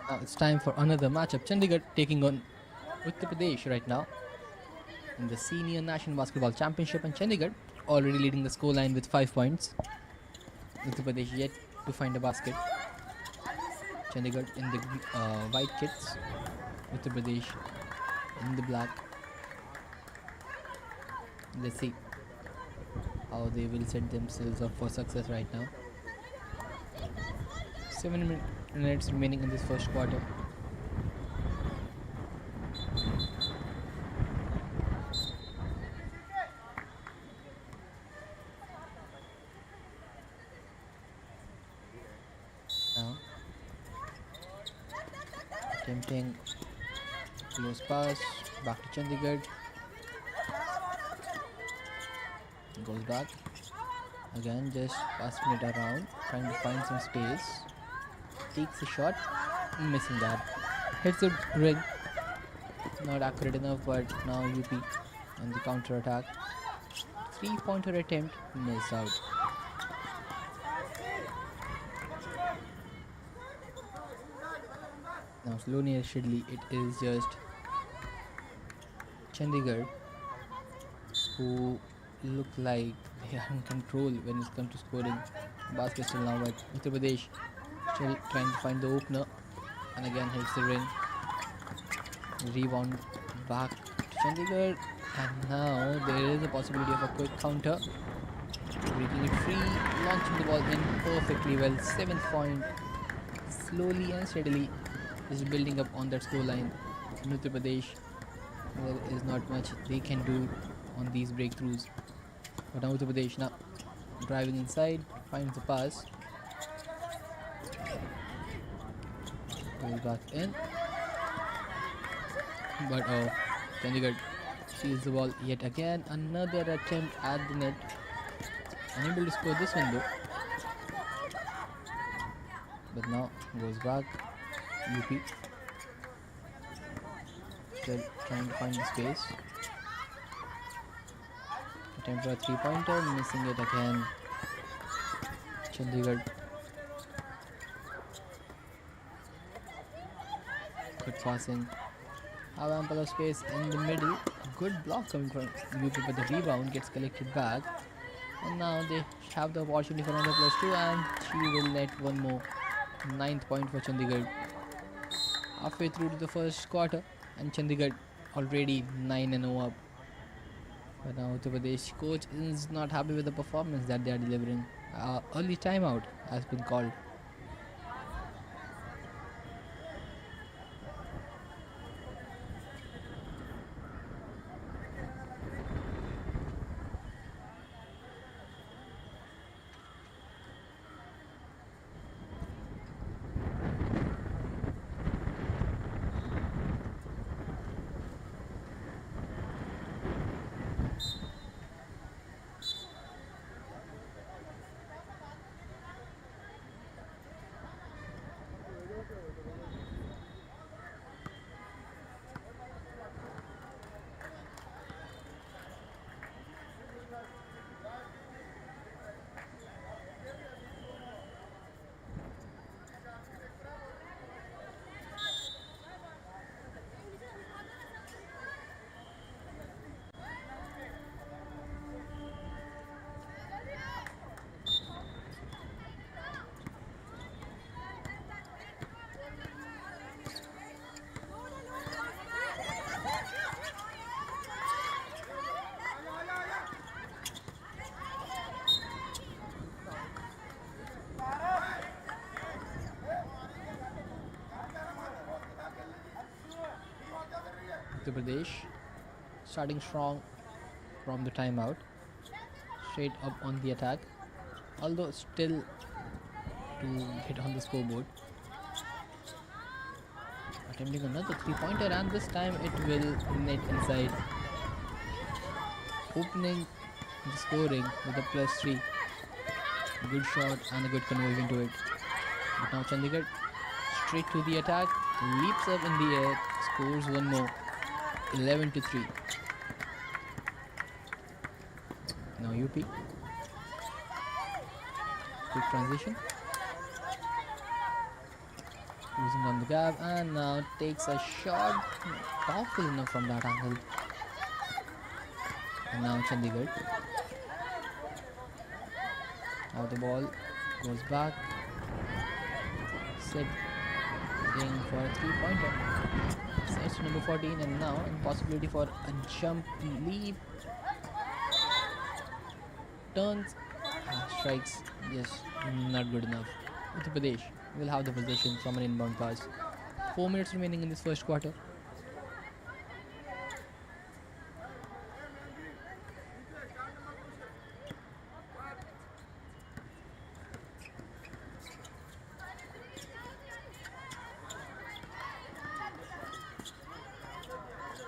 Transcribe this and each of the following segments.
Now it's time for another matchup. Chandigarh taking on Uttar Pradesh right now in the Senior National Basketball Championship, and Chandigarh already leading the scoreline with 5 points. Uttar Pradesh yet to find a basket. Chandigarh in the white kits, Uttar Pradesh in the black. Let's see how they will set themselves up for success right now. 7 minutes remaining in this first quarter. Now, attempting close pass back to Chandigarh. Goes back again, just passing it around, trying to find some space. Takes a shot, missing that. Hits the ring, not accurate enough, but now UP on the counter attack. 3-pointer attempt, missed out. Now slowly and steadily, it is just Chandigarh who look like they are in control when it comes to scoring baskets till now, but Uttar Pradesh still trying to find the opener, and again hits the ring. Rebound back to Chandigarh, and now there is a possibility of a quick counter. Breaking it free, launching the ball in perfectly well. 7th point, slowly and steadily is building up on that score line. In Uttar Pradesh, there is not much they can do on these breakthroughs. But now Uttar Pradesh now driving inside, finds the pass. Goes back in. But oh, Chandigarh sees the ball yet again. Another attempt at the net. Unable to score this one though. But now goes back. UP still trying to find the space. Attempt for a 3-pointer, missing it again. Chandigarh. Good passing. Have ample of space in the middle. Good block coming from UP, but the rebound gets collected back. And now they have the opportunity for another +2, and she will net one more. 9th point for Chandigarh. Halfway through to the first quarter, and Chandigarh already 9-0 up. But now Uttar Pradesh coach is not happy with the performance that they are delivering. Early timeout has been called. Uttar Pradesh starting strong from the timeout, straight up on the attack, although still to hit on the scoreboard. Attempting another 3-pointer, and this time it will net inside, opening the scoring with a +3. Good shot and a good conversion to it. But now Chandigarh straight to the attack, leaps up in the air, scores one more. 11-3. Now UP. Quick transition. Losing on the gap and now takes a shot. Powerful enough from that angle. And now Chandigarh. Now the ball goes back. Setting for a 3-pointer. Sets to number 14 and now a possibility for a jump leap. Turns. Strikes. Yes, not good enough. Uttar Pradesh will have the possession from an inbound pass. 4 minutes remaining in this first quarter.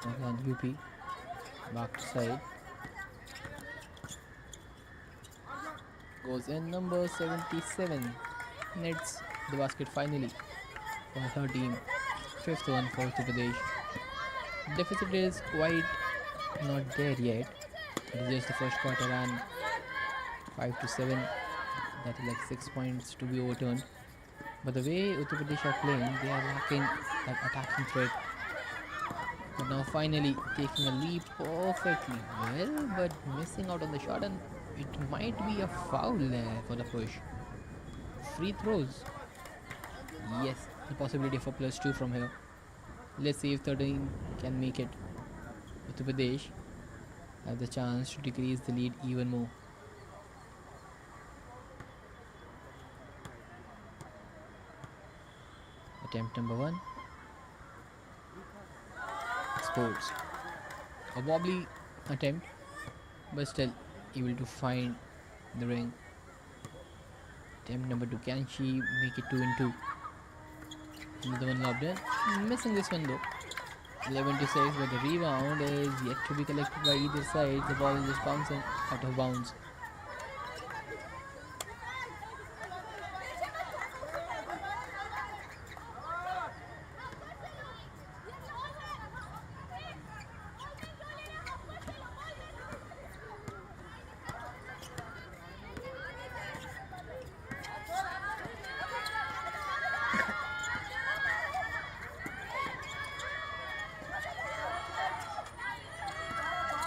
Again UP back to side. Goes in number 77. Nets the basket finally for her team. Fifth one for Uttar Pradesh. Deficit is quite not there yet. It is just the first quarter and 5 to 7. That is like 6 points to be overturned. But the way Uttar Pradesh are playing, they are lacking that attacking threat. But now finally taking a lead perfectly well, but missing out on the shot, and it might be a foul there for the push. Free throws. Yes, the possibility for +2 from here. Let's see if 13 can make it. Uttar Pradesh have the chance to decrease the lead even more. Attempt number 1. Sports. A wobbly attempt, but still able to find the ring. Attempt number 2. Can she make it 2 and 2? Another one lobbed in. Missing this one though. 11 to 6, but the rebound is yet to be collected by either side. The ball is just bouncing out of bounds.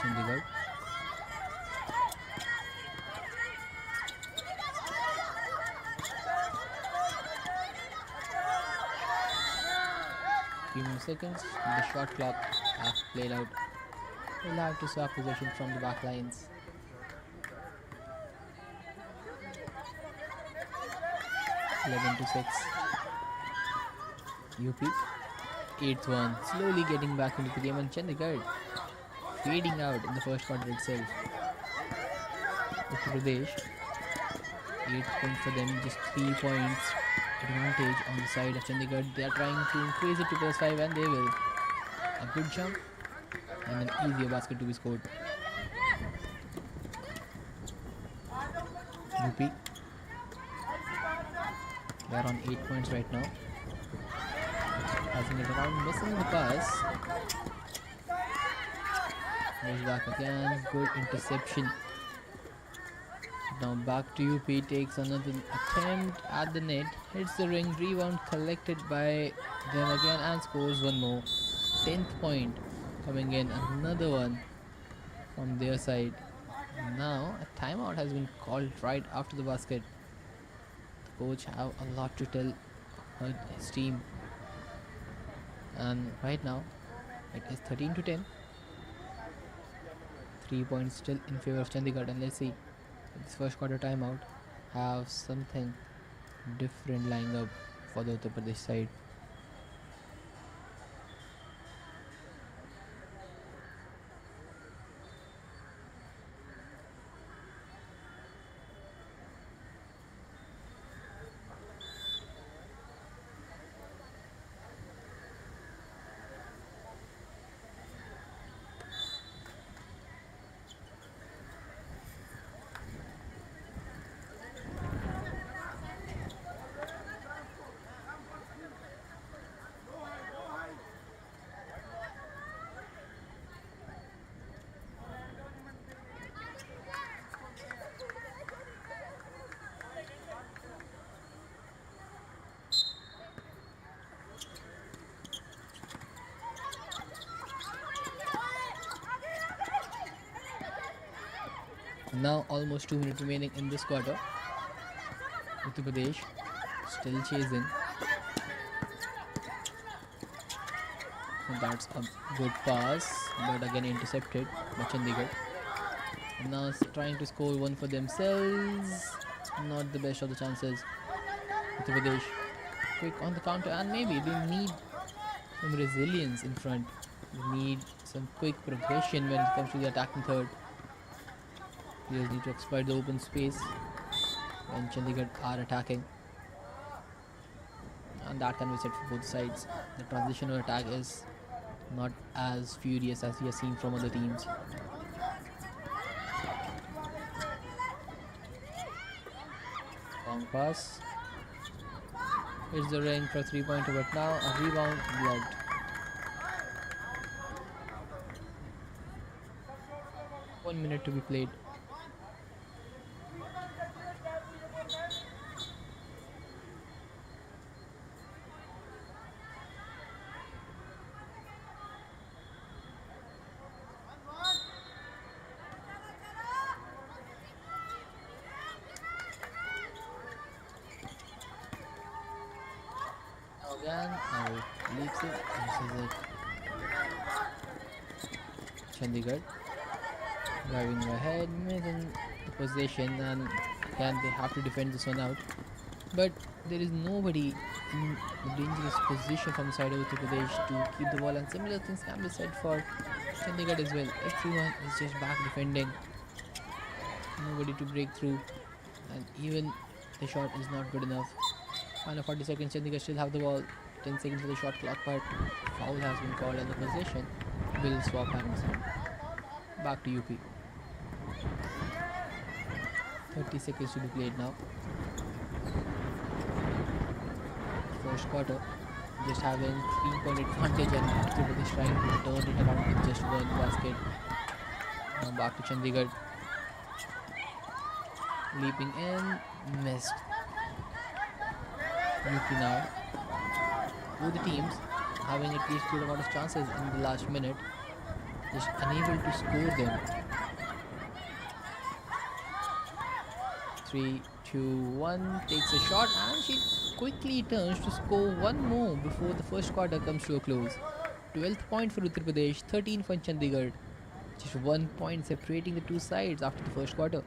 Chandigarh. Few more seconds. The shot clock has played out. We'll have to swap possession from the back lines. (11 to 6). UP. 8th one. Slowly getting back into the game, and Chandigarh fading out in the first quarter itself. Uttar Pradesh, 8th point for them, just 3 points advantage on the side of Chandigarh. They are trying to increase it to +5 and they will. A good jump and an easier basket to be scored. UP, they are on 8 points right now. Passing it around, missing the pass. Goes back again, good interception. Now back to UP, takes another attempt at the net, hits the ring, rebound collected by them again and scores one more. 10th point coming in, another one from their side. Now a timeout has been called right after the basket. The coach have a lot to tell his team, and right now it is 13 to 10. 3 points still in favor of Chandigarh, and let's see if this first quarter timeout have something different lined up for the Uttar Pradesh side. Now almost 2 minutes remaining in this quarter. Uttar Pradesh still chasing. That's a good pass, but again intercepted by Chandigarh. Now trying to score one for themselves. Not the best of the chances. Uttar Pradesh quick on the counter, and maybe they need some resilience in front. They need some quick progression when it comes to the attacking third. Players need to exploit the open space when Chandigarh are attacking, and that can be said for both sides. The transitional attack is not as furious as we have seen from other teams. Long pass. It's the ring for 3-pointer, but now a rebound blocked. One minute to be played. Again, leaps it. This is it. Chandigarh driving ahead, mid possession, and again they have to defend this one out. But there is nobody in a dangerous position from the side of Uttar Pradesh to keep the ball, and similar things can be said for Chandigarh as well. Everyone is just back defending. Nobody to break through, and even the shot is not good enough. Final 40 seconds, Chandigarh still have the ball. 10 seconds for the shot clock, but foul has been called and the possession will swap hands. Back to UP. 30 seconds to be played now. First quarter, just having 3-point advantage, and Uttar Pradesh trying to turn it around with just one basket. Now back to Chandigarh. Leaping in, missed. UP now. Both the teams having at least good amount of chances in the last minute, just unable to score them. 3, 2, 1, takes a shot, and she quickly turns to score one more before the first quarter comes to a close. 12th point for Uttar Pradesh, 13 for Chandigarh. Just 1 point separating the two sides after the first quarter.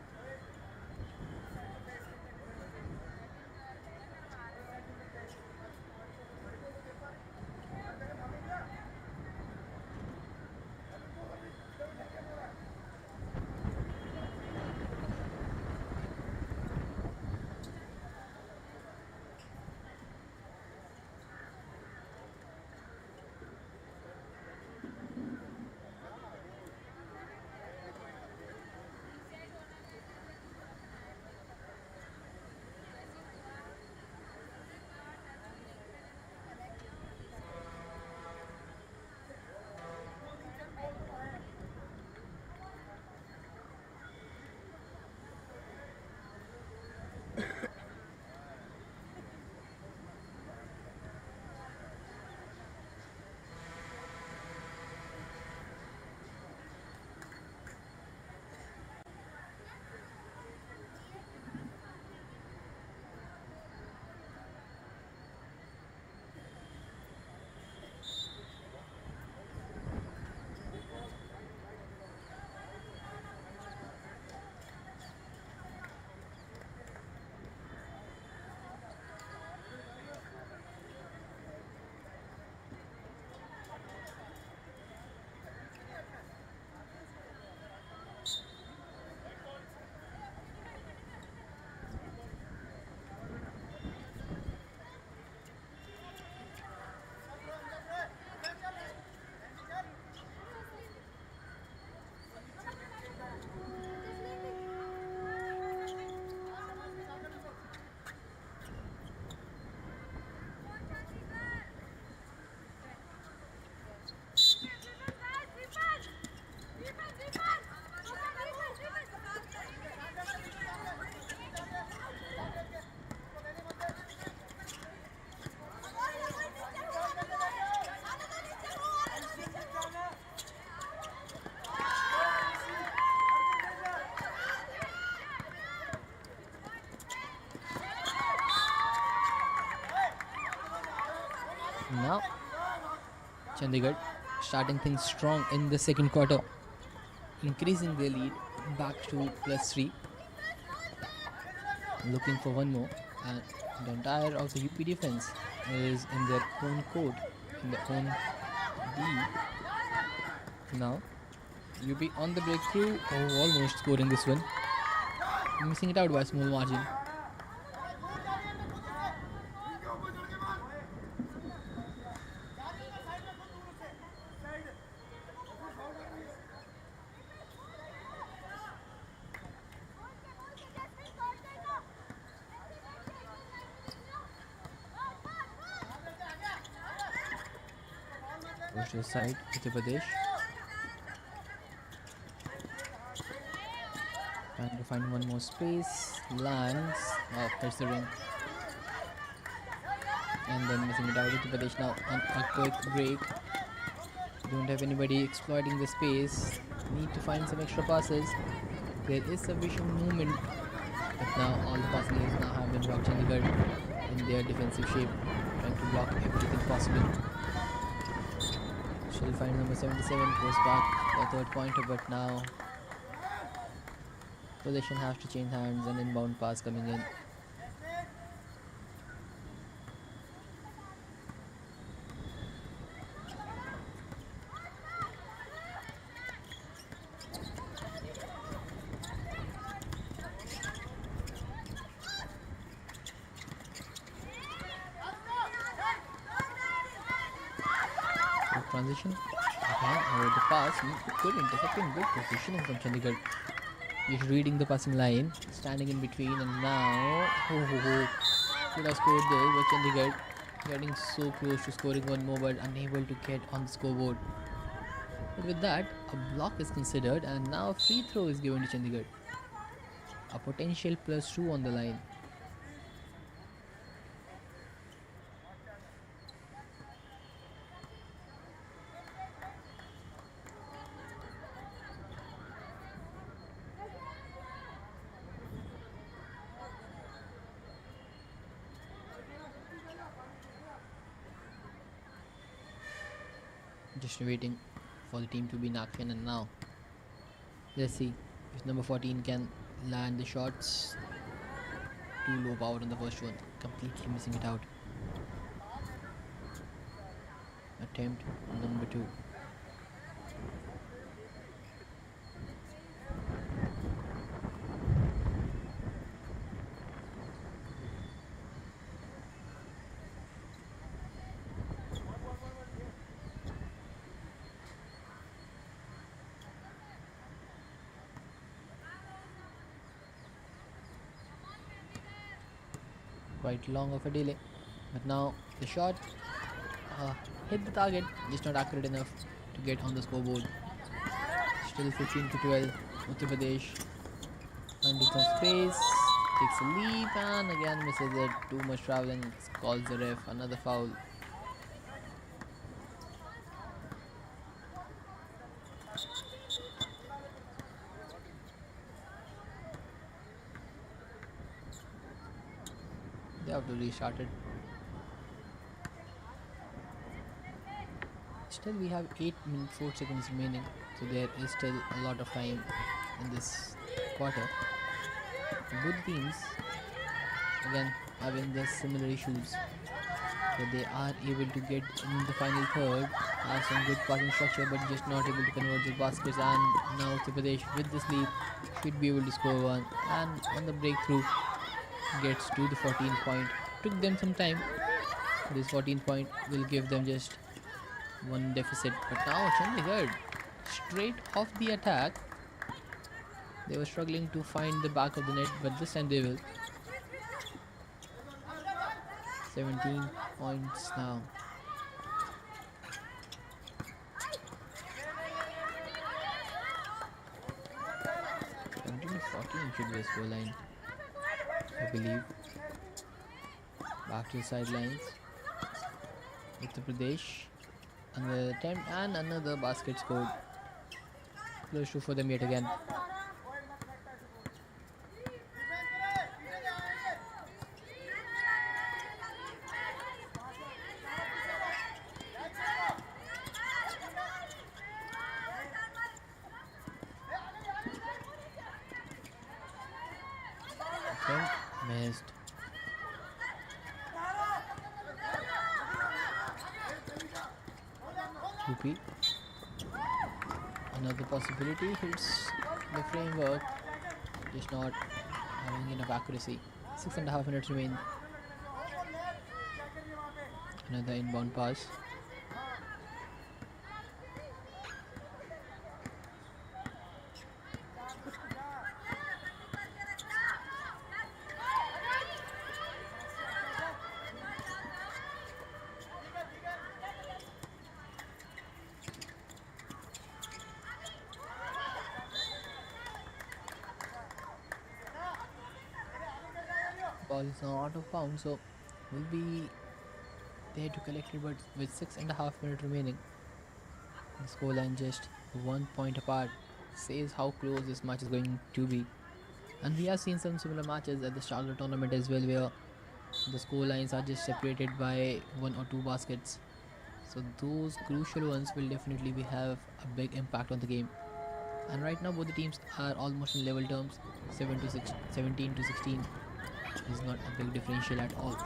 Now Chandigarh starting things strong in the second quarter, increasing their lead back to +3, looking for one more, and the entire of the UP defense is in their own court, in their own D. Now UP on the breakthrough, almost scoring this one, missing it out by a small margin. Goes to the side, Uttar Pradesh. Trying to find one more space, lands, hits the ring, and then missing it out. Uttar Pradesh now on a quick break. Don't have anybody exploiting the space. Need to find some extra passes. There is sufficient movement, but now all the passing lanes now have been blocked. Chandigarh in their defensive shape, trying to block everything possible. She'll find number 77, goes back for a third pointer, but now possession has to change hands. An inbound pass coming in. Transition again over the pass. Good intercepting, good positioning from Chandigarh. He's reading the passing line, standing in between, and now should have scored this, but Chandigarh getting so close to scoring one more, but unable to get on the scoreboard. But with that, a block is considered, and now a free throw is given to Chandigarh. A potential +2 on the line. Just waiting for the team to be in action, and now let's see if number 14 can land the shots. Too low power on the first one, completely missing it out. Attempt on number 2. Quite long of a delay, but now the shot hit the target, just not accurate enough to get on the scoreboard. Still 15-12. Uttar Pradesh finding some space, takes a leap and again misses it. Too much traveling, calls the ref, another foul. They have to restart it. Still we have 8 minutes 4 seconds remaining, so there is still a lot of time in this quarter. Both teams again having the similar issues, so they are able to get in the final third, have some good passing structure, but just not able to convert the baskets. And now Uttar Pradesh with this lead should be able to score one, and on the breakthrough gets to the 14 point. Took them some time. This 14 point will give them just one deficit, but now Chandigarh straight off the attack. They were struggling to find the back of the net, but this time they will. 17 points now. Should be a scoreline, I believe. Back to the sidelines. Uttar Pradesh, another attempt and another basket scored. Close to for them yet again. UP. Another possibility hits the framework, just not having enough accuracy. 6.5 minutes remain. Another inbound pass. Ball is now out of bounds, so will be there to collect it, but with 6.5 minutes remaining, the scoreline just 1 point apart says how close this match is going to be. And we have seen some similar matches at the start of the tournament as well, where the score lines are just separated by 1 or 2 baskets. So those crucial ones will definitely have a big impact on the game. And right now both the teams are almost in level terms. 17 to 16 is not a big differential at all.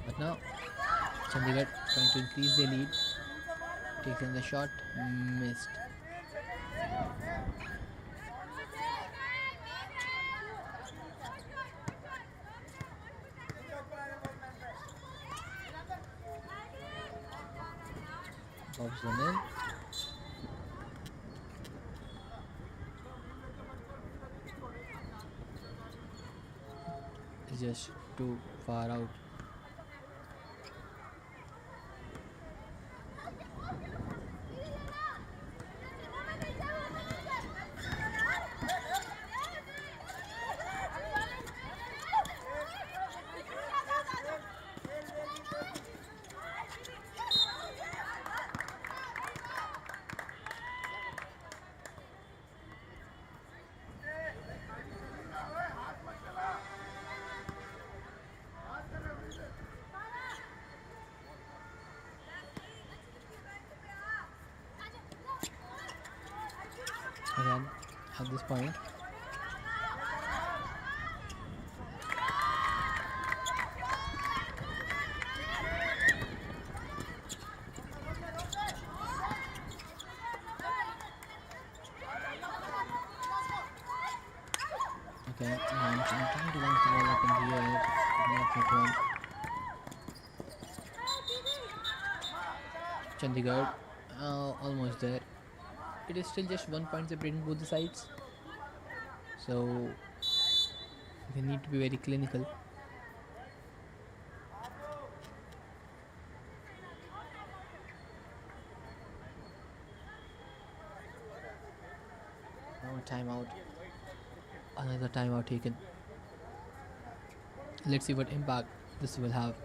But now Chandigarh trying to increase their lead. Takes in the shot, missed. Bobs one in. It's just too far out. Again, at this point, okay, I'm trying to bounce the ball up in the air, not hit one. Chandigarh, almost there. It is still just 1 point separating both the sides, so they need to be very clinical. Now a timeout, another timeout taken. Let's see what impact this will have.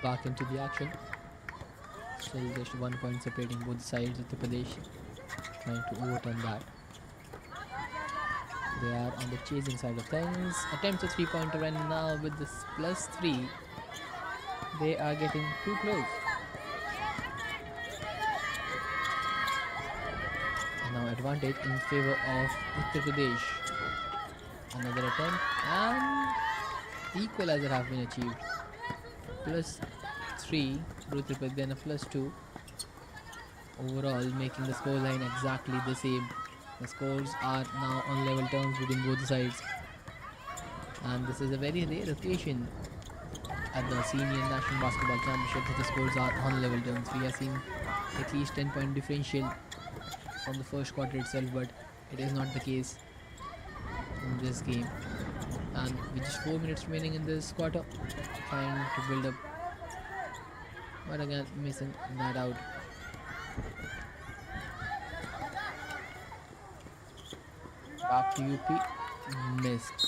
Back into the action. Still just 1 point separating both sides of Uttar Pradesh, trying to overturn that. They are on the chasing side of things. Attempts a 3-pointer, and now with this +3, they are getting too close. And now advantage in favor of Uttar Pradesh. Another attempt, and equalizer have been achieved. +3 for Uttar Pradesh, then a +2. Overall, making the scoreline exactly the same. The scores are now on level terms between both sides, and this is a very rare occasion at the Senior National Basketball Championship, the scores are on level terms. We have seen at least 10-point differential from the first quarter itself, but it is not the case in this game. And with just 4 minutes remaining in this quarter, trying to build up, but again missing that out. Back to UP, missed.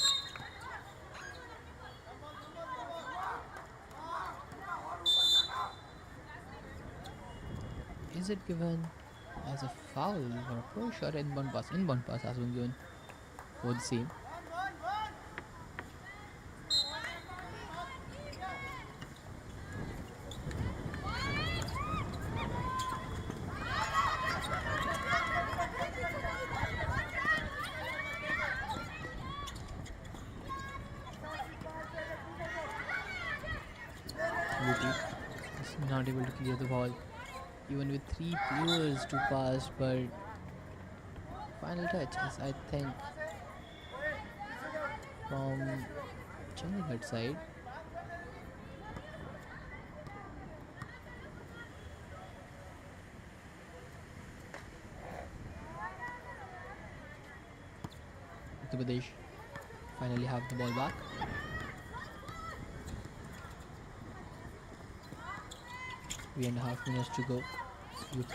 Is it given as a foul or a push or inbound pass? Inbound pass has been given for the same. UP is not able to clear the ball, even with 3 players to pass, but final touch is, I think, from Chandigarh side. Uttar Pradesh finally have the ball back. Three and a half minutes to go. UP.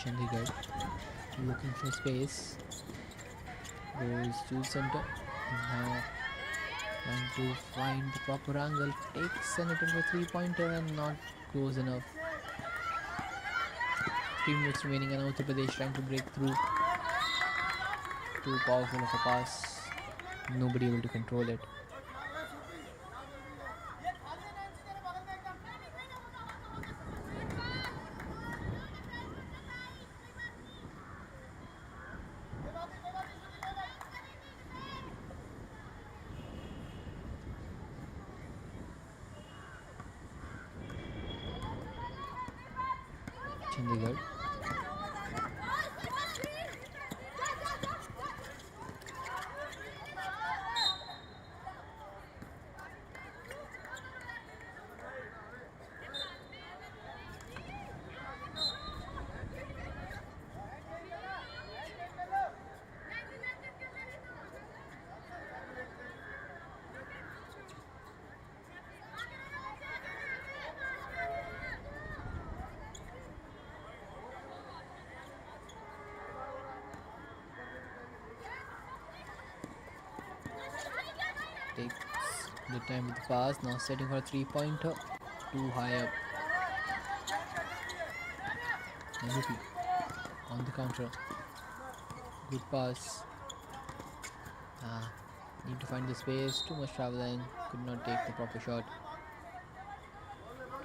Chandigarh looking for space. Goes to center. Now trying to find the proper angle. Takes it into a 3-pointer and not close enough. 3 minutes remaining and Uttar Pradesh trying to break through. Too powerful of a pass. Nobody able to control it. Chandigarh. Takes the time with the pass. Now setting for a 3-pointer. Too high up. MVP on the counter. Good pass. Need to find the space. Too much travel and could not take the proper shot.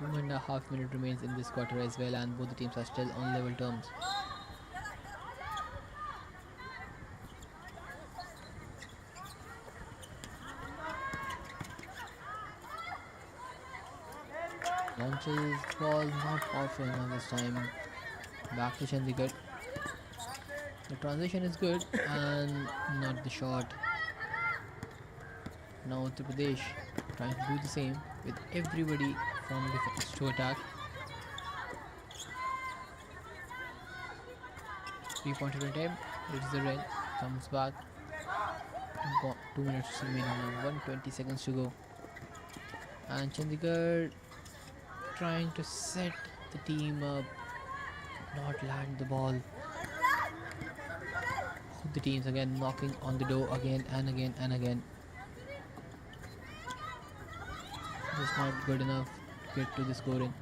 2.5 minutes remains in this quarter as well, and both the teams are still on level terms. Launches ball, not powerful enough this time. Back to Chandigarh. The transition is good and not the shot. Now Uttar Pradesh trying to do the same with everybody from defense to attack. 3-pointer attempt, it's the red, comes back. 2 minutes remaining, 120 seconds to go. And Chandigarh trying to set the team up, not land the ball. The teams again knocking on the door again and again and again. Just not good enough to get to the scoring.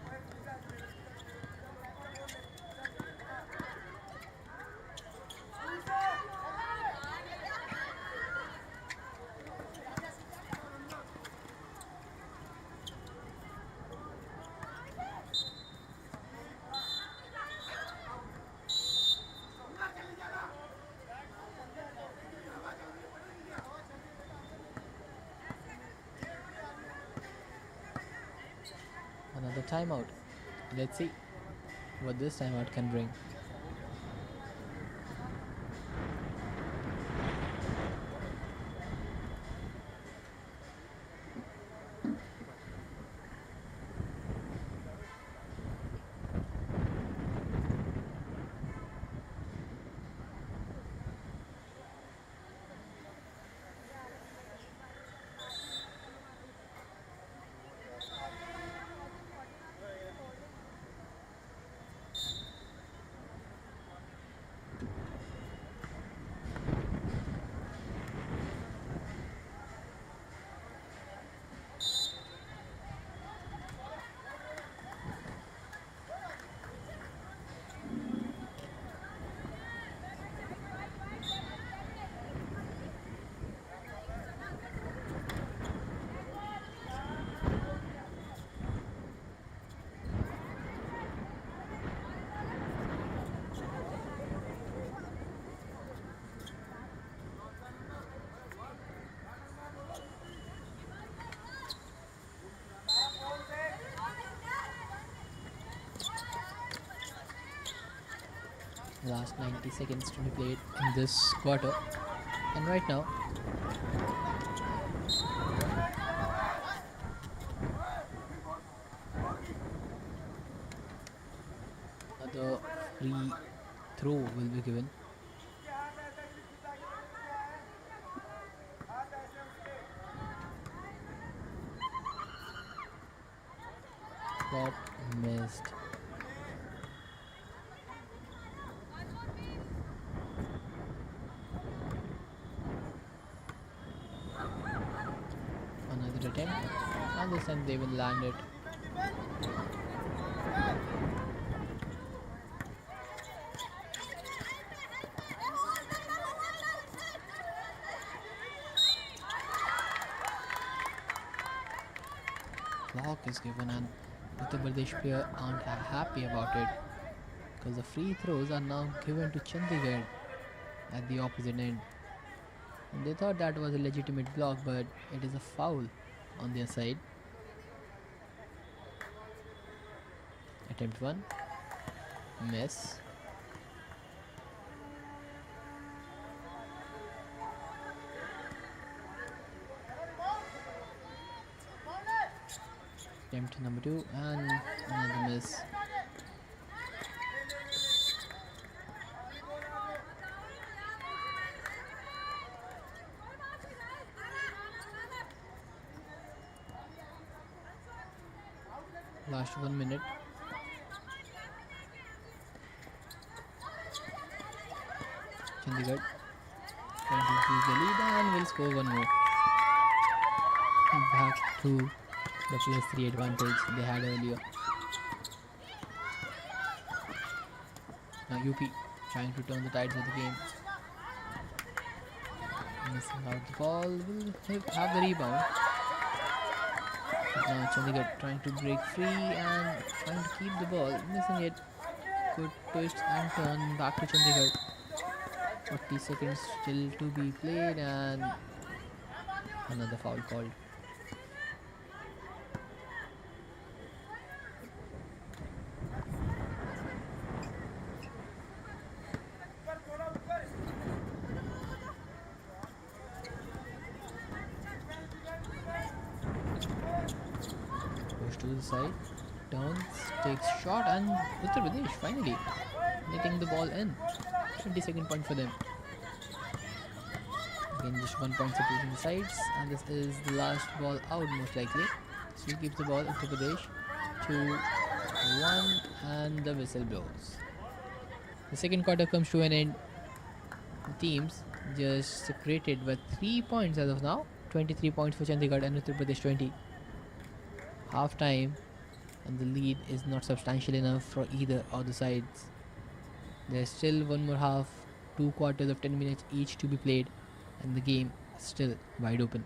Another timeout. Let's see what this timeout can bring. Last 90 seconds to be played in this quarter, and right now another free throw will be given. Shot missed. Another attempt, and this time they will land it. Block is given, and Uttar Pradesh player aren't happy about it because the free throws are now given to Chandigarh at the opposite end. And they thought that was a legitimate block, but it is a foul on their side. Attempt 1, miss. Attempt number 2, and another miss. Last 1 minute. Chandigarh trying to increase the lead and will score one more. Back to the +3 advantage they had earlier. Now UP trying to turn the tides of the game. Missing out the ball, will have the rebound. But now Chandigarh trying to break free and trying to keep the ball, missing it. Good twist and turn back to Chandigarh. 40 seconds still to be played, and another foul called. Goes to the side, turns, takes shot, and Uttar Pradesh finally netting the ball in. 22nd point for them. Again, just 1 point separating the sides, and this is the last ball out most likely. Still keeps the ball. Uttar Pradesh 2-1, and the whistle blows. The second quarter comes to an end. The teams just separated by 3 points as of now. 23 points for Chandigarh and Uttar Pradesh 20. Half time, and the lead is not substantial enough for either of the sides. There's still one more half, 2 quarters of 10 minutes each to be played, and the game is still wide open.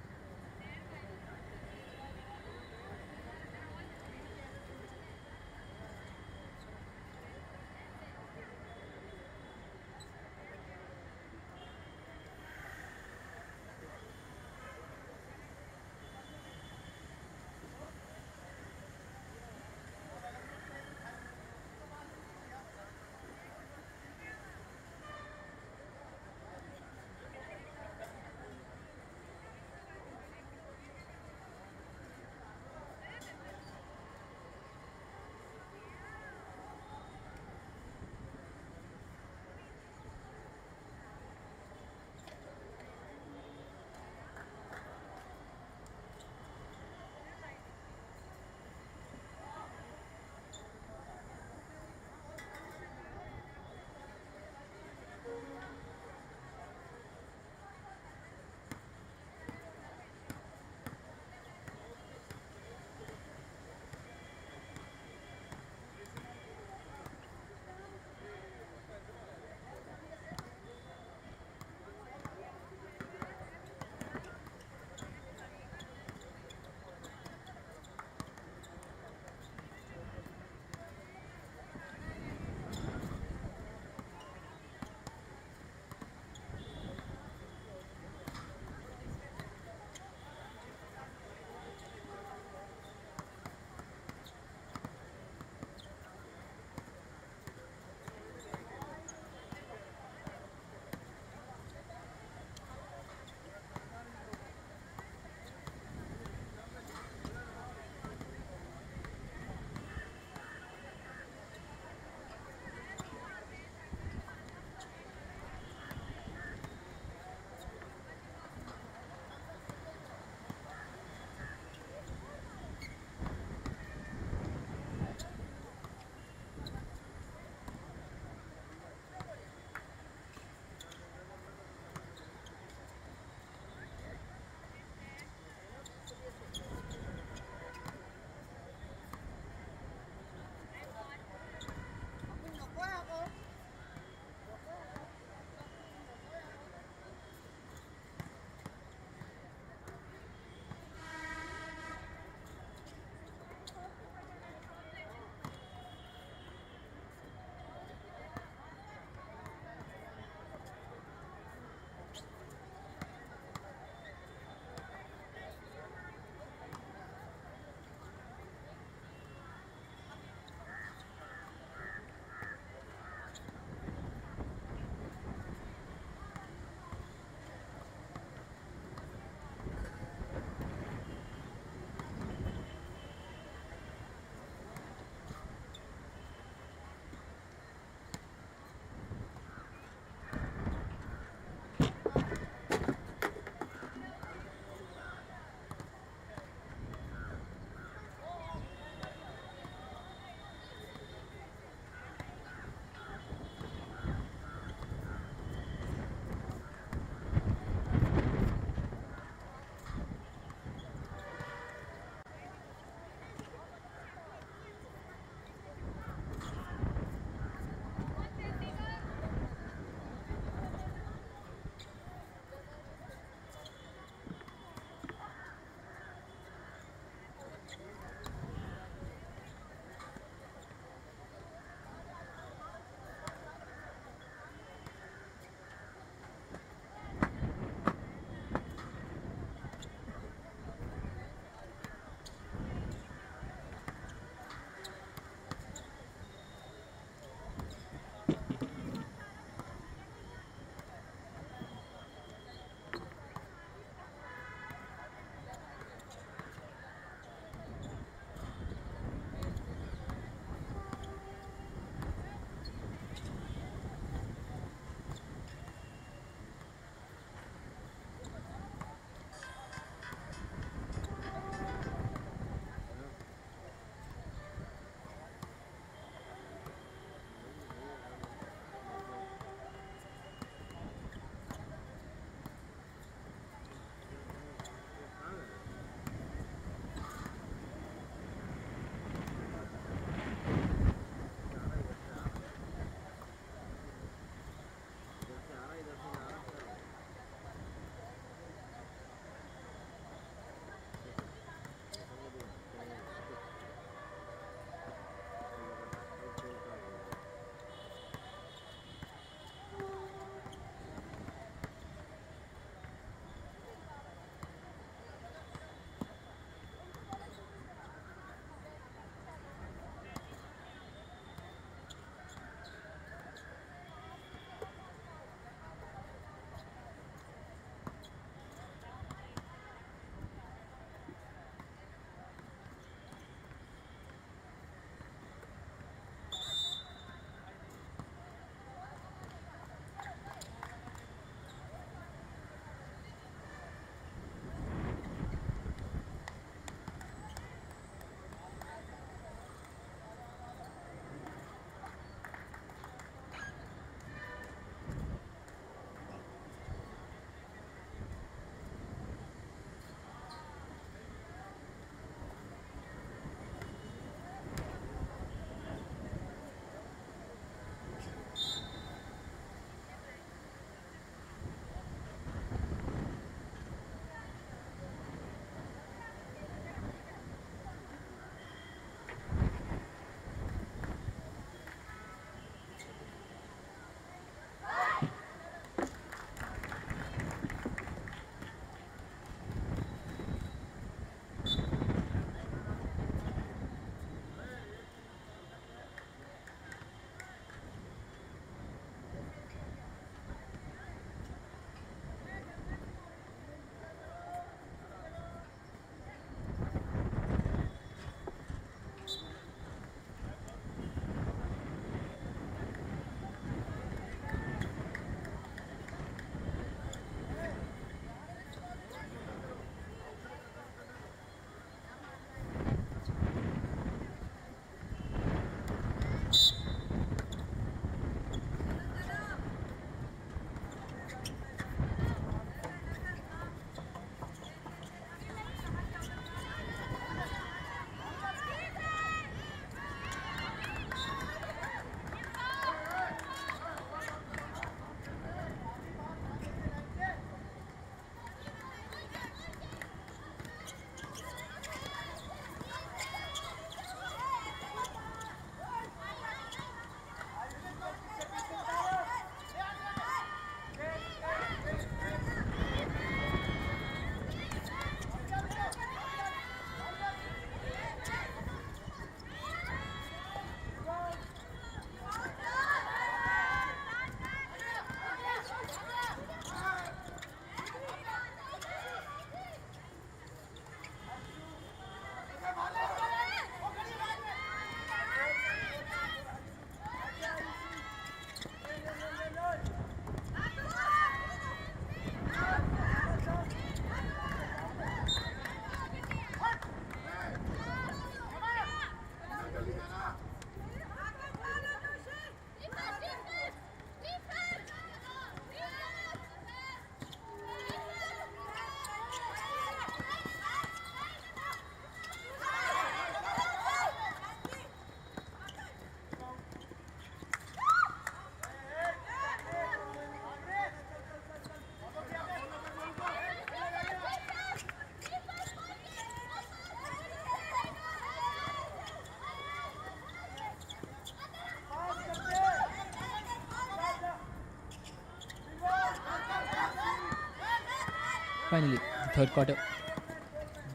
Finally, the third quarter,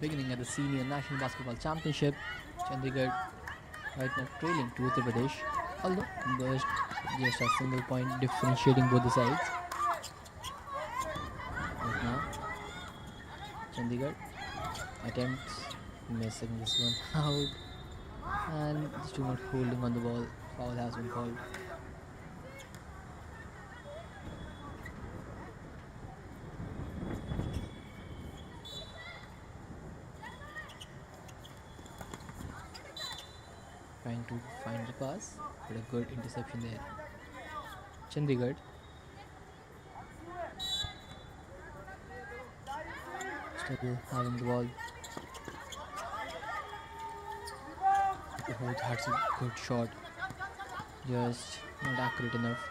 beginning at the Senior National Basketball Championship. Chandigarh right now trailing to Uttar Pradesh, although there's just a single point differentiating both the sides. Right now, Chandigarh attempts missing this one out, and the student holding on the ball. Foul has been called. Trying to find the pass, but a good interception there. Chandigarh still having the ball. Oh, that's a good shot. Just not accurate enough.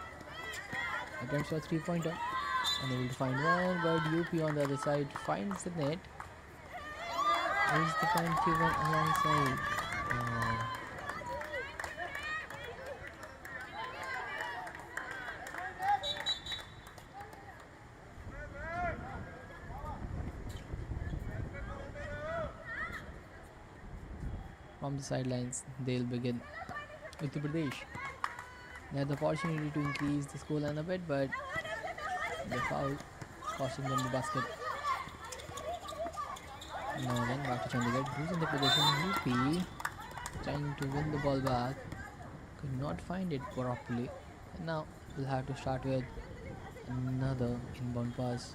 Attempts for a three-pointer. Unable to find one, but UP on the other side finds the net. Is the point given alongside? From the sidelines, they'll begin Uttar Pradesh. They had the opportunity to increase the scoreline a bit, but the foul costing them the basket. Now then, back to Chandigarh, who's in the position. UP trying to win the ball back, could not find it properly, and now we'll have to start with another inbound pass.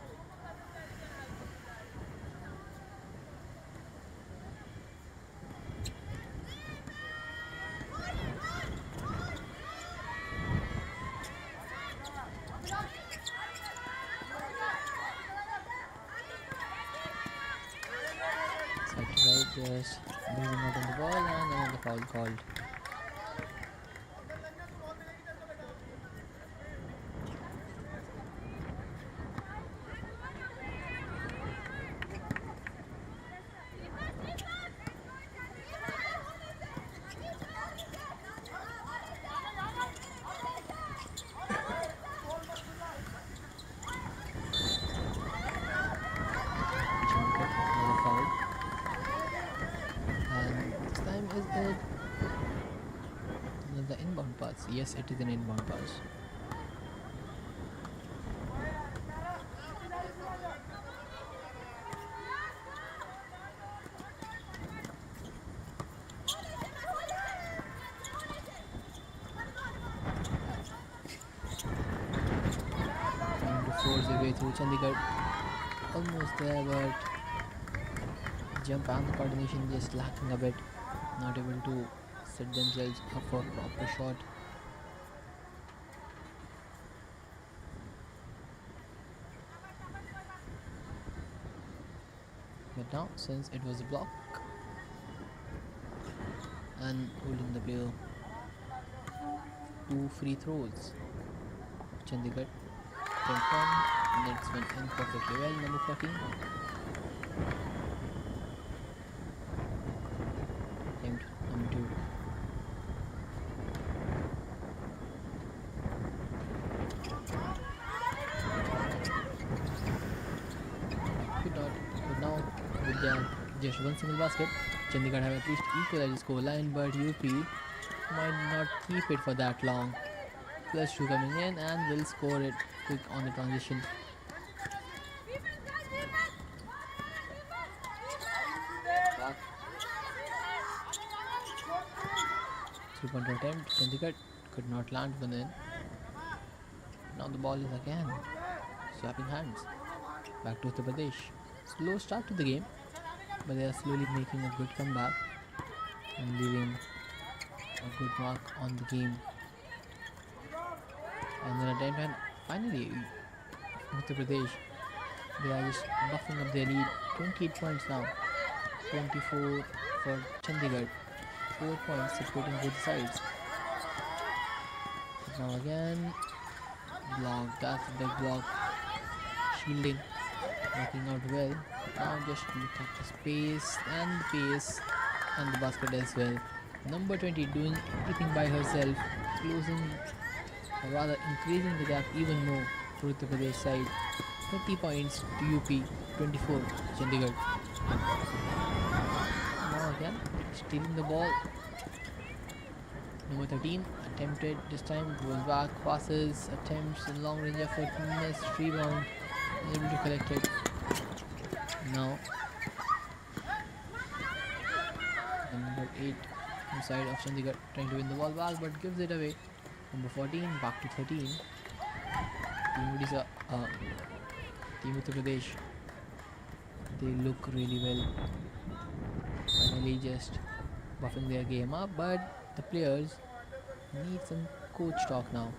Just losing out on the ball, and another foul called. Another foul. Is it another inbound pass? Yes, it is an inbound pass. Trying to force their way through. Chandigarh almost there, but jump and the coordination just lacking a bit. Not able to set themselves up for a proper shot. But now, since it was a block and holding the player, 2 free throws. Chandigarh attempt one, and it's went in perfectly well. Number 14. Number 2. Could not, but now with just one single basket, Chandigarh have at least equalized the score line, but UP might not keep it for that long. +2 coming in, and will score it quick on the transition. Back. 3-pointer attempt. Chandigarh could not land one in. Now the ball is again swapping hands. Back to Uttar Pradesh. Slow start to the game, but they are slowly making a good comeback and leaving a good mark on the game. And then attempt, and finally Uttar Pradesh, they are just buffing up their lead. 28 points now, 24 for Chandigarh, 4 points separating both sides. But now again, block, that's a big block, shielding, working out well. Now just look at the space and the pace and the basket as well. Number 20 doing everything by herself, closing, or rather increasing the gap even more for Uttar Pradesh side. 30 points to UP. 24, Chandigarh. Now again, stealing the ball. Number 13, attempted this time, goes back, passes, attempts a long range effort, missed, rebound, able to collect it. Now, number 8, inside of Chandigarh, trying to win the ball back but gives it away. Number 14, back to 13. Team Odisha, Team Uttar Pradesh, they look really well. Finally, just buffing their game up, but the players need some coach talk now.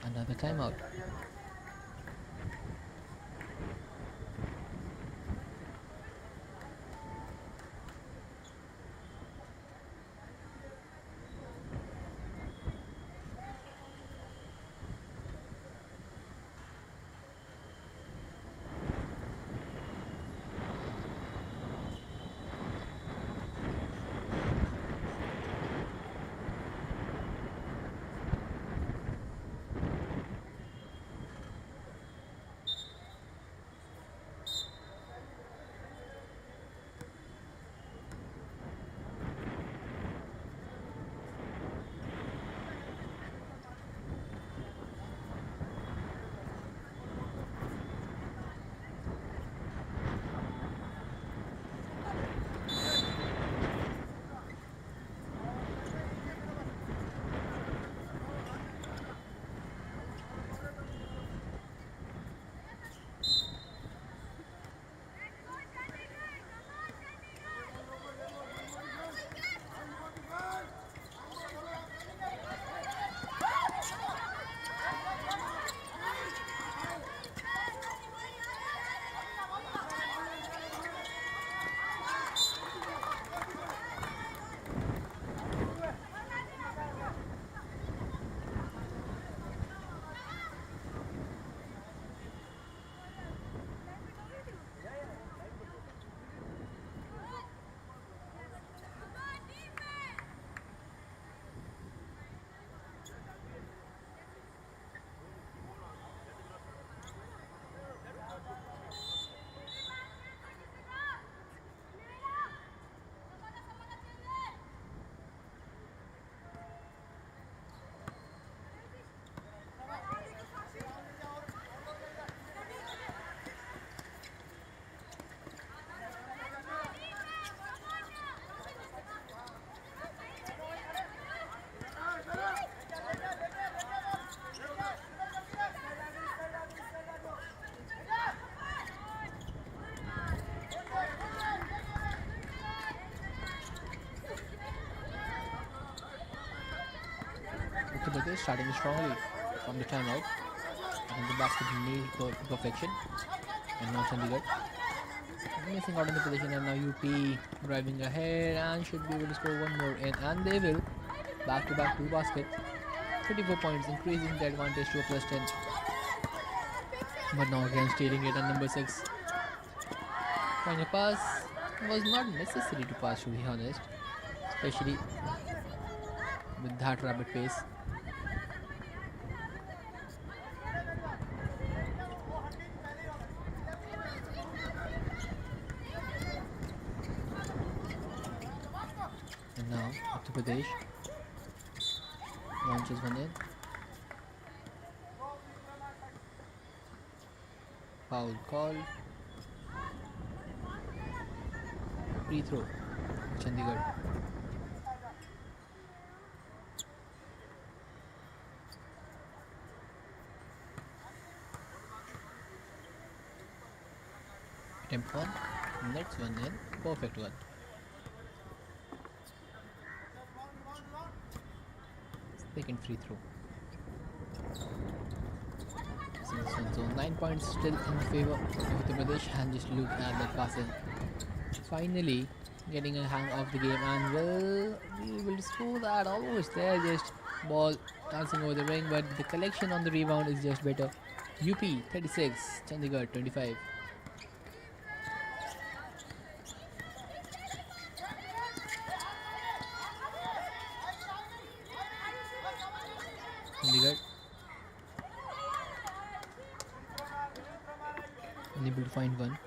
Another timeout. Uttar Pradesh starting strongly from the timeout. And the basket nailed to perfection. And now Chandigarh missing out on the position, and now UP driving ahead and should be able to score one more in, and they will. Back to back 2 basket. 34 points, increasing the advantage to a plus 10. But now again stealing it, and number 6 trying a pass. Was not necessary to pass, to be honest, especially with that rapid pace. And now Uttar Pradesh launches one in. Foul call. Free throw. Chandigarh. Attempt one. Next one in. Perfect one. Second free throw. So 9 points still in favor of Uttar Pradesh, and just look at that passing. Finally getting a hang of the game, and will be able to score that. Almost there, just ball dancing over the ring, but the collection on the rebound is just better. UP 36, Chandigarh 25. Chandigarh unable to find one.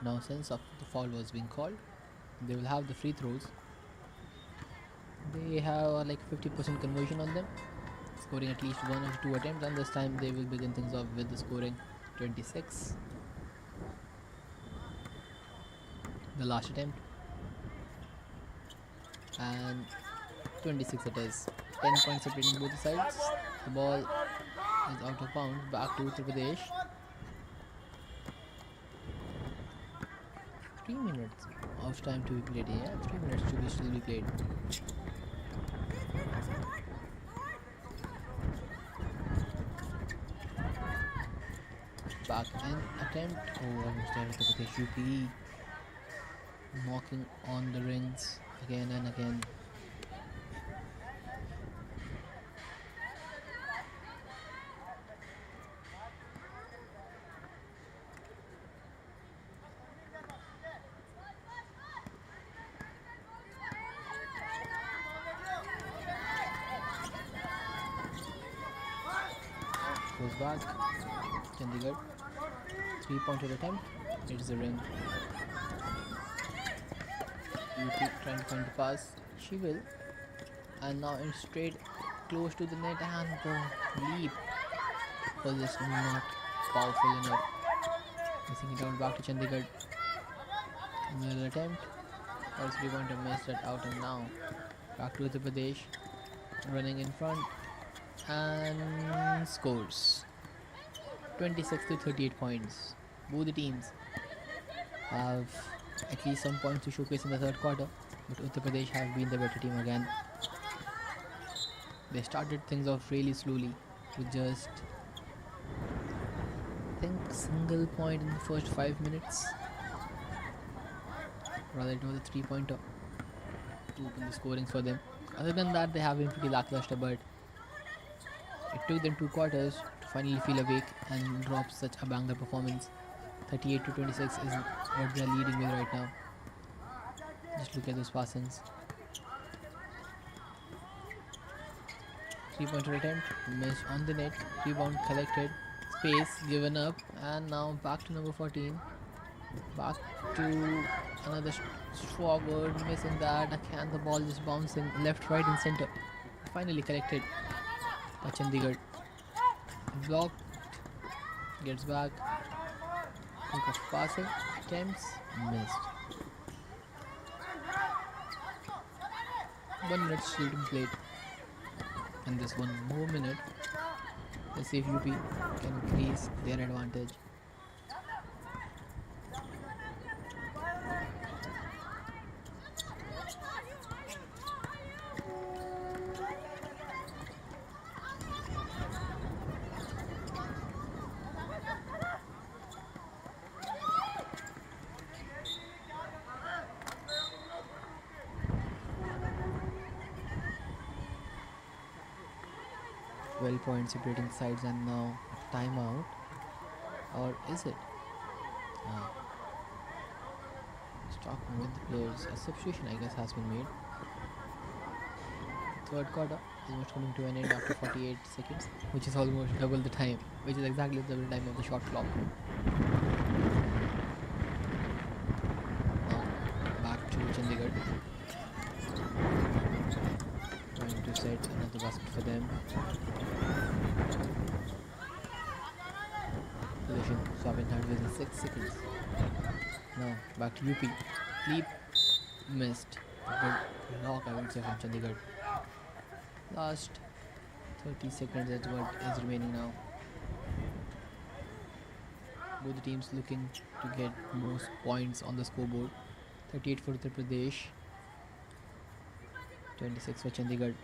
Now, since the foul was being called, they will have the free throws. They have like 50% conversion on them, scoring at least one or two attempts, and this time they will begin things off with the scoring 26. The last attempt, and 26 it is. 10 points separating both the sides. The ball is out of bounds. Back to Uttar Pradesh. 3 minutes of time to be played. Yeah, 3 minutes to be still be played. Back in attempt. Oh, almost there. Uttar Pradesh UP knocking on the rings again and again. Goes back. Chandigarh. 3-pointer attempt. It is a ring. UP trying to find the pass. She will. And now it's straight close to the net, and the leap was just not powerful enough. Missing it out back to Chandigarh. Another attempt. First 3-pointer missed it out, and now back to Uttar Pradesh. Running in front and scores 26 to 38 points. Both the teams have at least some points to showcase in the third quarter, but Uttar Pradesh have been the better team again. They started things off really slowly with just, I think, single point in the first 5 minutes. Rather, it was a 3-pointer to open the scorings for them. Other than that, they have been pretty lackluster, but it took them 2 quarters to finally feel awake and drop such a banger performance. 38 to 26 is what they are leading with right now. Just look at those passings. 3-pointer attempt, missed on the net, rebound collected, space given up, and now back to number 14. Back to another forward, missing that. Again, the ball just bouncing left, right, and center. Finally collected by Chandigarh. Blocked, gets back. Think of passing, attempts, missed. 1 minute still to be played. And this 1 more minute, let's see if UP can increase their advantage. Points separating sides, and now a timeout, or is it? Talking with the players, a substitution I guess has been made. Third quarter almost coming to an end after 48 seconds, which is almost double the time, which is exactly the double time of the shot clock. Now back to Chandigarh, trying to set another basket for them. Position swapping hands within 6 seconds. Now back to UP. Leap missed. A good block, I would say, from Chandigarh. Last 30 seconds is what is remaining now. Both the teams looking to get most points on the scoreboard. 38 for Uttar Pradesh, 26 for Chandigarh.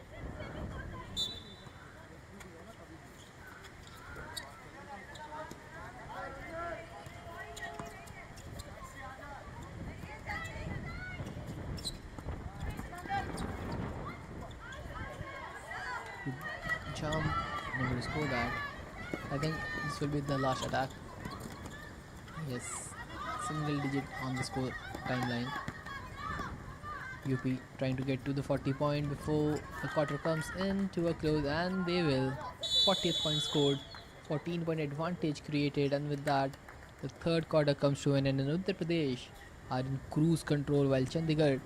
Jump, never to score that. I think this will be the last attack. Yes, single digit on the score timeline. UP trying to get to the 40 point before the quarter comes into a close, and they will. 40th point scored, 14 point advantage created, and with that The third quarter comes to an end, and Uttar Pradesh are in cruise control while Chandigarh,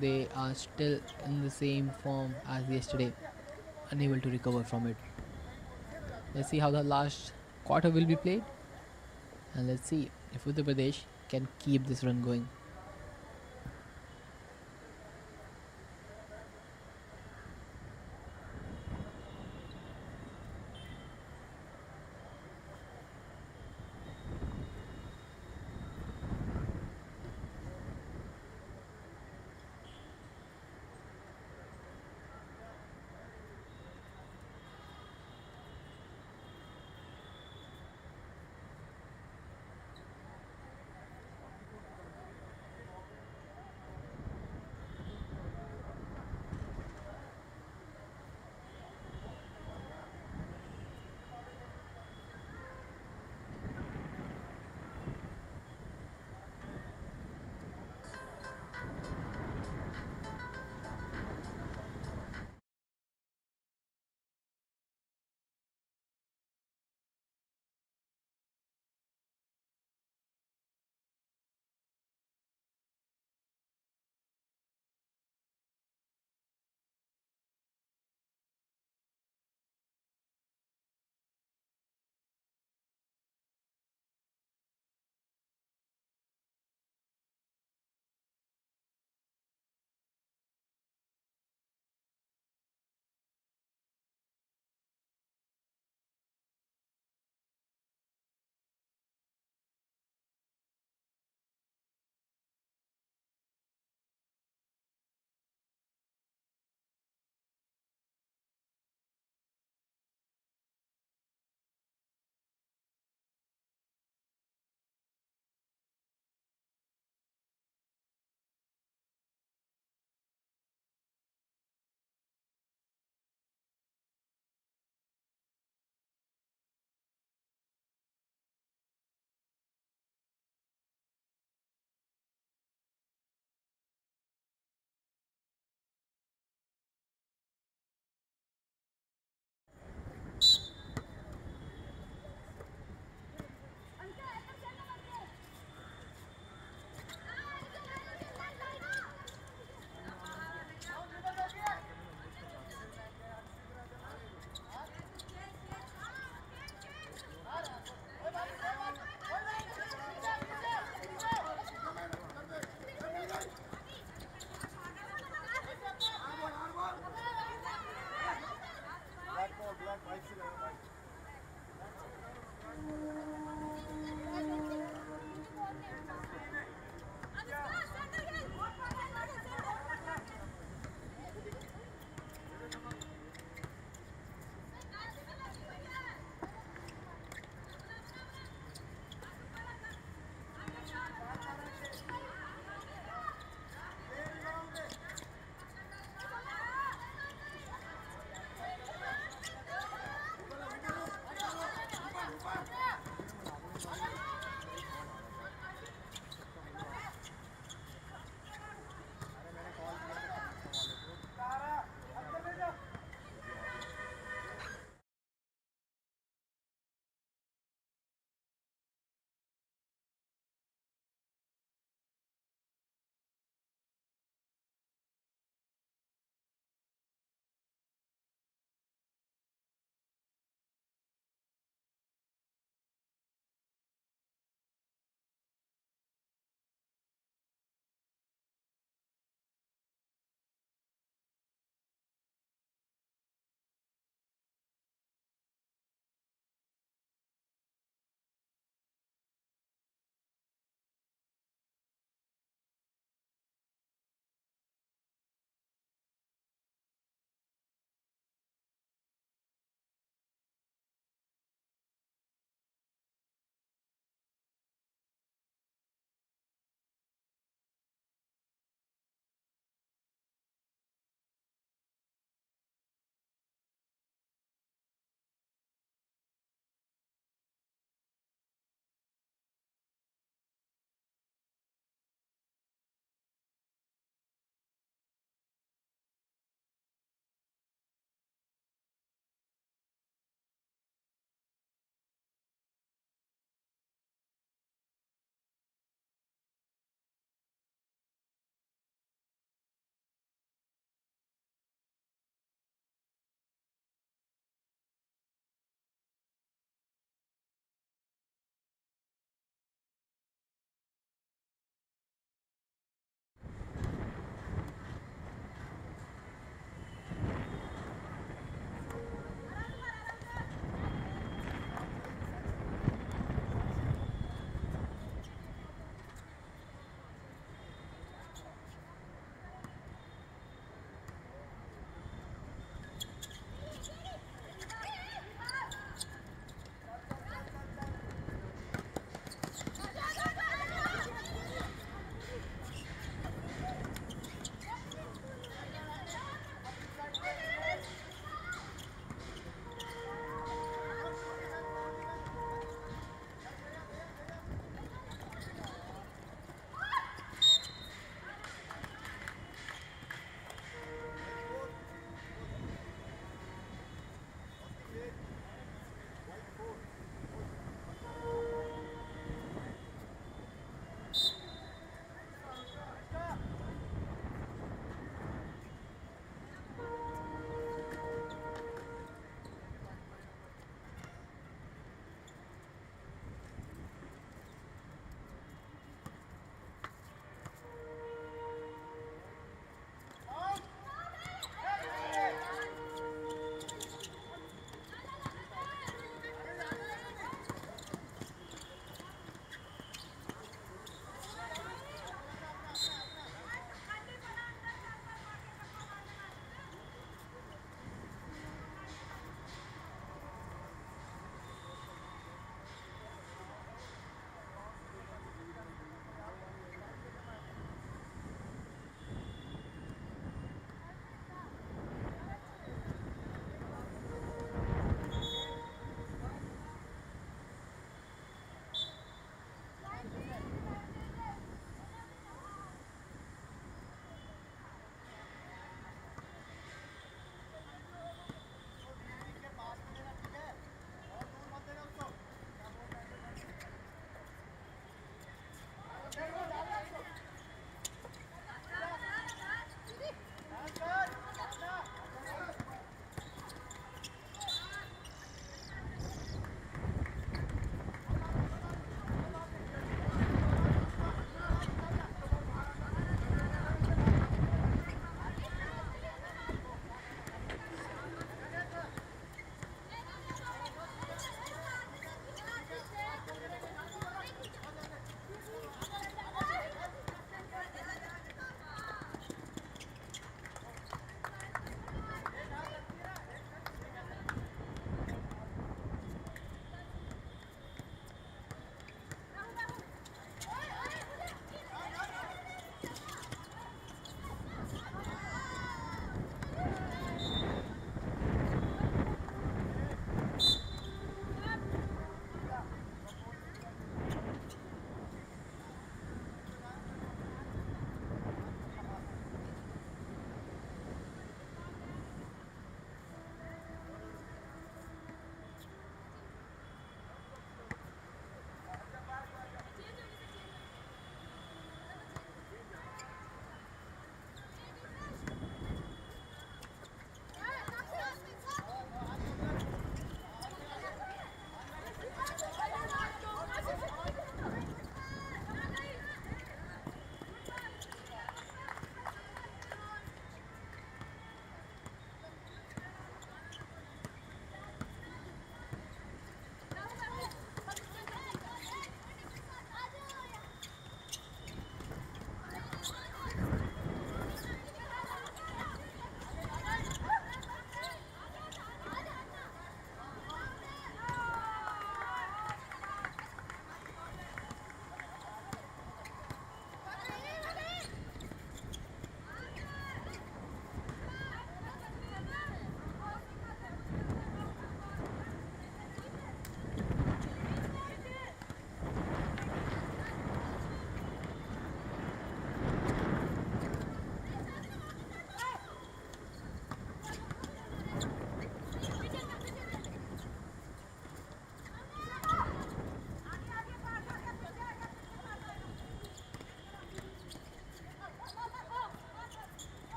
they are still in the same form as yesterday, unable to recover from it. Let's see how the last quarter will be played, and let's see if Uttar Pradesh can keep this run going.